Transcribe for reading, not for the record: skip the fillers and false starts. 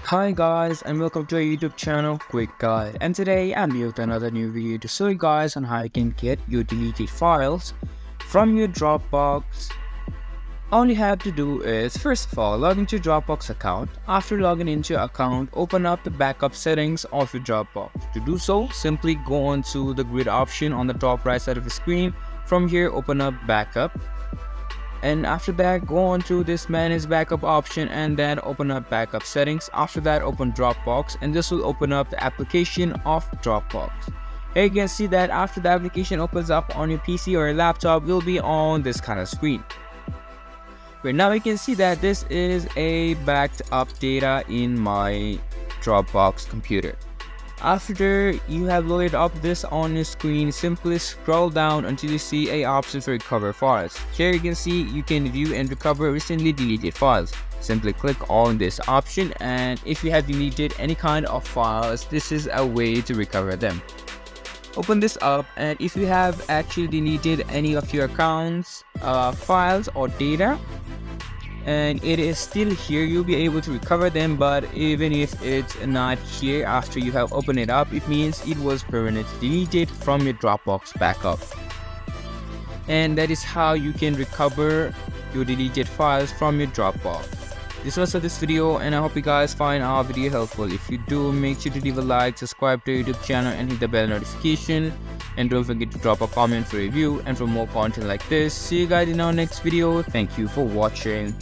Hi guys, and welcome to our YouTube channel Quick Guide, and today I'm here with another new video to show you guys on how you can get your deleted files from your Dropbox. All you have to do is first of all log into your Dropbox account. After logging into your account, open up the backup settings of your Dropbox. To do so, simply go on to the grid option on the top right side of the screen. From here, open up backup. And after that, go on to this manage backup option and then open up backup settings. After that, open Dropbox, and this will open up the application of Dropbox. Here you can see that after the application opens up on your PC or your laptop, you'll be on this kind of screen. Where now you can see that this is a backed up data in my Dropbox computer. After you have loaded up this on your screen, simply scroll down until you see a option for recover files. Here you can see you can view and recover recently deleted files. Simply click on this option, and if you have deleted any kind of files, this is a way to recover them. Open this up, and if you have actually deleted any of your accounts, files or data, and it is still here, you'll be able to recover them. But even if it's not here after you have opened it up, it means it was permanently deleted from your Dropbox backup. And that is how you can recover your deleted files from your Dropbox. This was for this video, and I hope you guys find our video helpful. If you do, make sure to leave a like, subscribe to our YouTube channel and hit the bell notification, and don't forget to drop a comment for review and for more content like this. See you guys in our next video. Thank you for watching.